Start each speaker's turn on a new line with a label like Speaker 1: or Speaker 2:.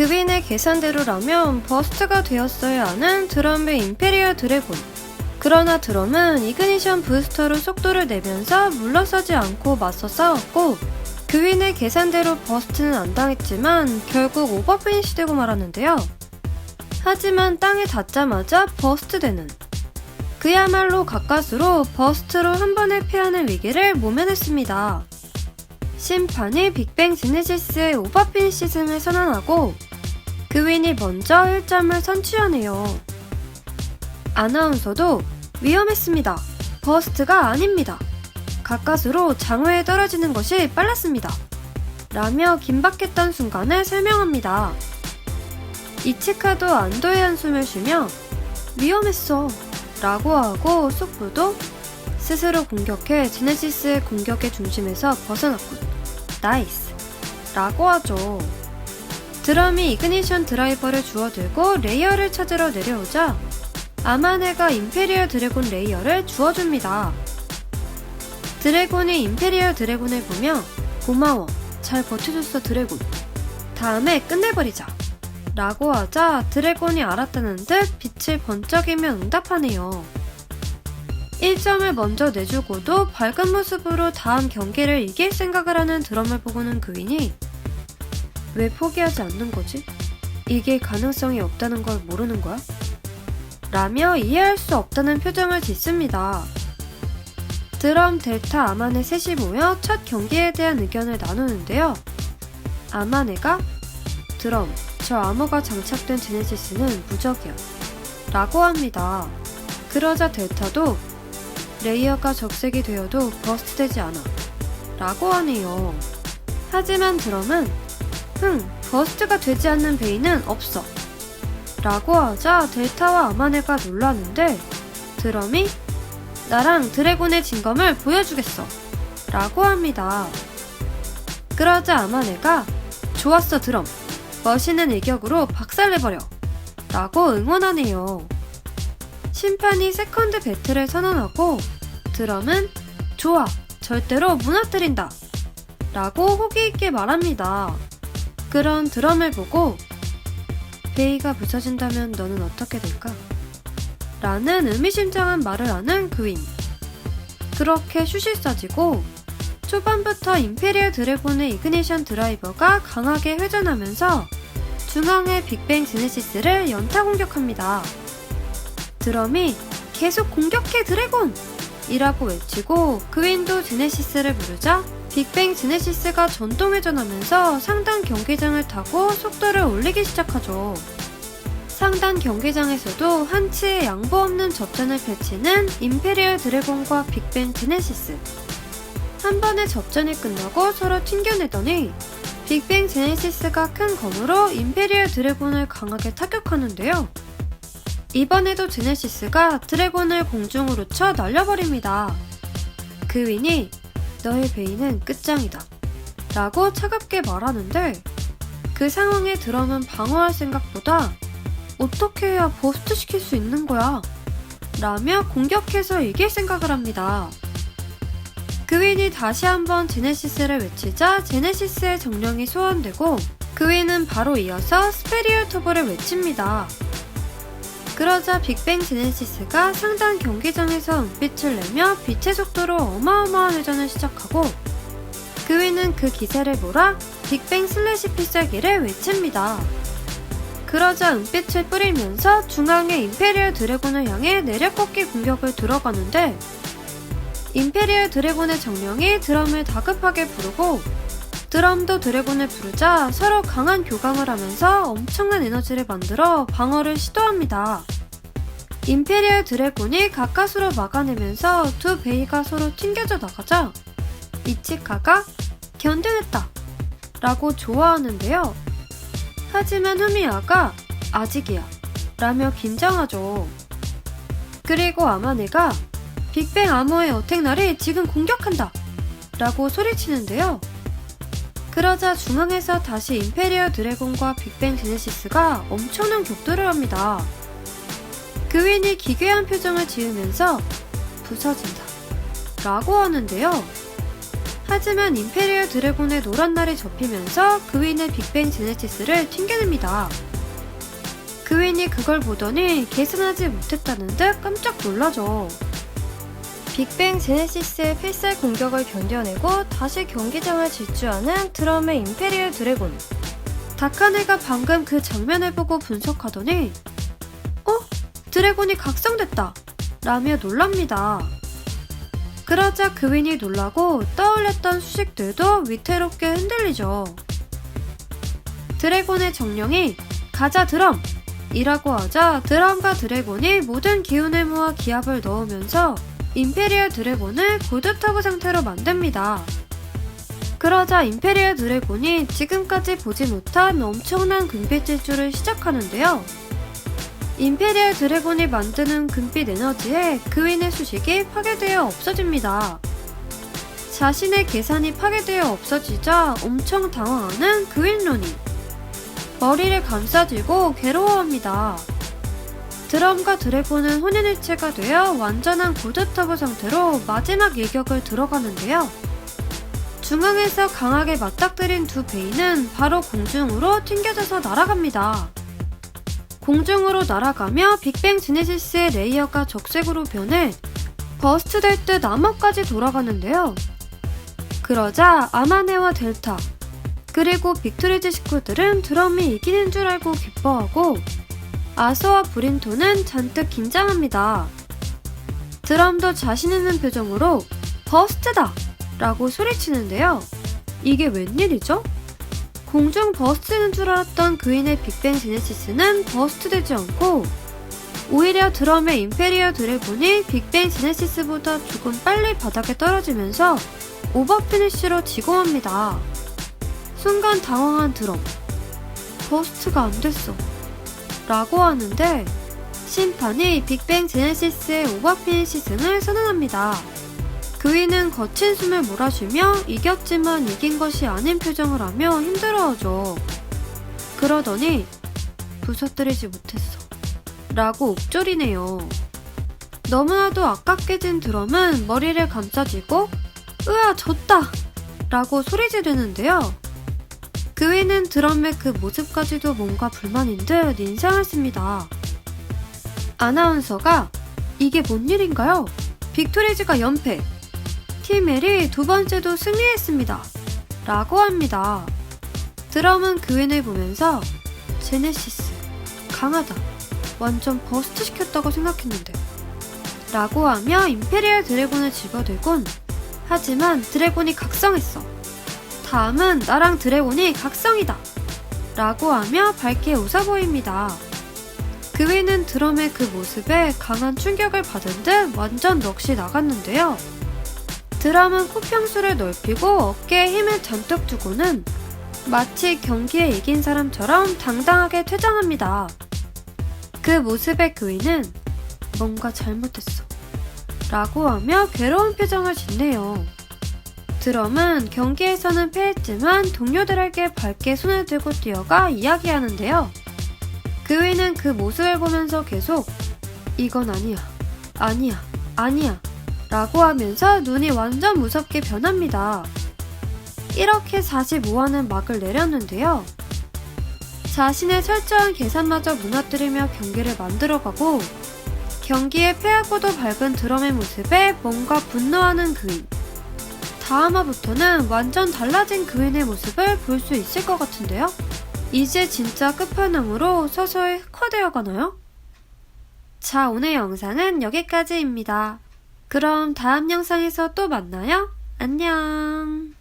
Speaker 1: 그윈의 계산대로라면 버스트가 되었어야 하는 드럼의 임페리얼 드래곤. 그러나 드럼은 이그니션 부스터로 속도를 내면서 물러서지 않고 맞서 싸웠고, 그윈의 계산대로 버스트는 안 당했지만 결국 오버피니시 되고 말았는데요. 하지만 땅에 닿자마자 버스트되는, 그야말로 가까스로 버스트로 한 번에 패하는 위기를 모면했습니다. 심판이 빅뱅 제네시스의 오버피니시 승을 선언하고 그윈이 먼저 1점을 선취하네요. 아나운서도 위험했습니다. 버스트가 아닙니다. 가까스로 장외에 떨어지는 것이 빨랐습니다. 라며 긴박했던 순간을 설명합니다. 이치카도 안도의 한숨을 쉬며 위험했어 라고 하고 속부도 스스로 공격해 제네시스의 공격의 중심에서 벗어났군. 나이스 라고 하죠. 드럼이 이그니션 드라이버를 주워들고 레이어를 찾으러 내려오자 아마네가 임페리얼 드래곤 레이어를 주워줍니다. 드래곤이 임페리얼 드래곤을 보며 고마워, 잘 버텨줬어 드래곤, 다음에 끝내버리자 라고 하자 드래곤이 알았다는 듯 빛을 번쩍이며 응답하네요. 1점을 먼저 내주고도 밝은 모습으로 다음 경기를 이길 생각을 하는 드럼을 보고는 그윈이 왜 포기하지 않는 거지? 이길 가능성이 없다는 걸 모르는 거야? 라며 이해할 수 없다는 표정을 짓습니다. 드럼, 델타, 아마네 셋이 모여 첫 경기에 대한 의견을 나누는데요. 아마네가 드럼, 저 암호가 장착된 제네시스는 무적이야 라고 합니다. 그러자 델타도 레이어가 적색이 되어도 버스트되지 않아 라고 하네요. 하지만 드럼은 버스트가 되지 않는 베인은 없어 라고 하자 델타와 아마네가 놀라는데 드럼이 나랑 드래곤의 진검을 보여주겠어 라고 합니다. 그러자 아마네가 좋았어 드럼, 멋있는 일격으로 박살내버려 라고 응원하네요. 심판이 세컨드 배틀을 선언하고 드럼은 좋아, 절대로 무너뜨린다 라고 호기있게 말합니다. 그런 드럼을 보고 베이가 부서진다면 너는 어떻게 될까? 라는 의미심장한 말을 하는 그윈. 그렇게 슛이 쏴지고 초반부터 임페리얼 드래곤의 이그니션 드라이버가 강하게 회전하면서 중앙의 빅뱅 제네시스를 연타 공격합니다. 드럼이 계속 공격해 드래곤! 이라고 외치고 그윈도 제네시스를 부르자 빅뱅 제네시스가 전동회전하면서 상단 경기장을 타고 속도를 올리기 시작하죠. 상단 경기장에서도 한치의 양보 없는 접전을 펼치는 임페리얼 드래곤과 빅뱅 제네시스. 한 번의 접전이 끝나고 서로 튕겨내더니 빅뱅 제네시스가 큰 검으로 임페리얼 드래곤을 강하게 타격하는데요. 이번에도 제네시스가 드래곤을 공중으로 쳐 날려버립니다. 그윈이 너의 베인은 끝장이다 라고 차갑게 말하는데 그 상황에 드럼은 방어할 생각보다 어떻게 해야 버스트 시킬 수 있는 거야 라며 공격해서 이길 생각을 합니다. 그윈이 다시 한번 제네시스를 외치자 제네시스의 정령이 소환되고 그윈은 바로 이어서 스페리얼 투브를 외칩니다. 그러자 빅뱅 제네시스가 상단 경기장에서 은빛을 내며 빛의 속도로 어마어마한 회전을 시작하고 그윈은 그 기세를 몰아 빅뱅 슬래시 필살기를 외칩니다. 그러자 은빛을 뿌리면서 중앙의 임페리얼 드래곤을 향해 내려꺾기 공격을 들어가는데 임페리얼 드래곤의 정령이 드럼을 다급하게 부르고 드럼도 드래곤을 부르자 서로 강한 교감을 하면서 엄청난 에너지를 만들어 방어를 시도합니다. 임페리얼 드래곤이 가까스로 막아내면서 두 베이가 서로 튕겨져 나가자 이치카가 견뎌냈다 라고 좋아하는데요. 하지만 후미야가 아직이야 라며 긴장하죠. 그리고 아마네가 빅뱅 암호의 어택날이 지금 공격한다 라고 소리치는데요. 그러자 중앙에서 다시 임페리얼 드래곤과 빅뱅 제네시스가 엄청난 격돌을 합니다. 그윈이 기괴한 표정을 지으면서 부서진다 라고 하는데요. 하지만 임페리얼 드래곤의 노란 날이 접히면서 그윈의 빅뱅 제네시스를 튕겨냅니다. 그윈이 그걸 보더니 계산하지 못했다는 듯 깜짝 놀라죠.
Speaker 2: 빅뱅 제네시스의 필살 공격을 견뎌내고 다시 경기장을 질주하는 드럼의 임페리얼 드래곤.
Speaker 1: 다카네가 방금 그 장면을 보고 분석하더니 드래곤이 각성됐다! 라며 놀랍니다. 그러자 그윈이 놀라고 떠올렸던 수식들도 위태롭게 흔들리죠. 드래곤의 정령이 가자 드럼! 이라고 하자 드럼과 드래곤이 모든 기운을 모아 기압을 넣으면서 임페리얼 드래곤을 고드터브 상태로 만듭니다. 그러자 임페리얼 드래곤이 지금까지 보지 못한 엄청난 금빛 질주를 시작하는데요. 임페리얼 드래곤이 만드는 금빛 에너지에 그윈의 수식이 파괴되어 없어집니다. 자신의 계산이 파괴되어 없어지자 엄청 당황하는 그윈 로니. 머리를 감싸쥐고 괴로워합니다. 드럼과 드래곤은 혼연일체가 되어 완전한 고드터브 상태로 마지막 일격을 들어가는데요. 중앙에서 강하게 맞닥뜨린 두 베인은 바로 공중으로 튕겨져서 날아갑니다. 공중으로 날아가며 빅뱅 제네시스의 레이어가 적색으로 변해 버스트 될 듯 암흑까지 돌아가는데요. 그러자 아마네와 델타 그리고 빅토리즈 식구들은 드럼이 이기는 줄 알고 기뻐하고 아서와 브린토는 잔뜩 긴장합니다. 드럼도 자신 있는 표정으로 버스트다! 라고 소리치는데요. 이게 웬일이죠? 공중 버스트되는 줄 알았던 그윈의 빅뱅 제네시스는 버스트되지 않고 오히려 드럼의 임페리얼 드래곤이 빅뱅 제네시스보다 조금 빨리 바닥에 떨어지면서 오버피니쉬로 지고 맙니다. 순간 당황한 드럼. 버스트가 안 됐어. 라고 하는데 심판이 빅뱅 제네시스의 오버피니쉬 승을 선언합니다. 그윈은 거친 숨을 몰아쉬며 이겼지만 이긴 것이 아닌 표정을 하며 힘들어하죠. 그러더니 부서뜨리지 못했어. 라고 옥졸이네요. 너무나도 아깝게 진 드럼은 머리를 감싸쥐고 으아 졌다! 라고 소리 지르는데요. 그윈은 드럼의 그 모습까지도 뭔가 불만인 듯 인상을 씁니다. 아나운서가 이게 뭔 일인가요? 빅토리즈가 연패! 팀 L이 두 번째도 승리했습니다. 라고 합니다. 드럼은 그윈을 보면서 제네시스 강하다. 완전 버스트 시켰다고 생각했는데 라고 하며 임페리얼 드래곤을 집어들곤 하지만 드래곤이 각성했어. 다음은 나랑 드래곤이 각성이다. 라고 하며 밝게 웃어 보입니다. 그윈은 드럼의 그 모습에 강한 충격을 받은 듯 완전 넋이 나갔는데요. 드럼은 코평수를 넓히고 어깨에 힘을 잔뜩 주고는 마치 경기에 이긴 사람처럼 당당하게 퇴장합니다. 그 모습에 그윈은 뭔가 잘못했어 라고 하며 괴로운 표정을 짓네요. 드럼은 경기에서는 패했지만 동료들에게 밝게 손을 들고 뛰어가 이야기하는데요. 그윈은 그 모습을 보면서 계속 이건 아니야, 아니야, 아니야 라고 하면서 눈이 완전 무섭게 변합니다. 이렇게 45화는 막을 내렸는데요. 자신의 철저한 계산마저 무너뜨리며 경기를 만들어가고 경기에 패하고도 밝은 드럼의 모습에 뭔가 분노하는 그윈. 다음화부터는 완전 달라진 그윈의 모습을 볼 수 있을 것 같은데요. 이제 진짜 끝판왕으로 서서히 흑화되어 가나요? 자, 오늘 영상은 여기까지입니다. 그럼 다음 영상에서 또 만나요. 안녕.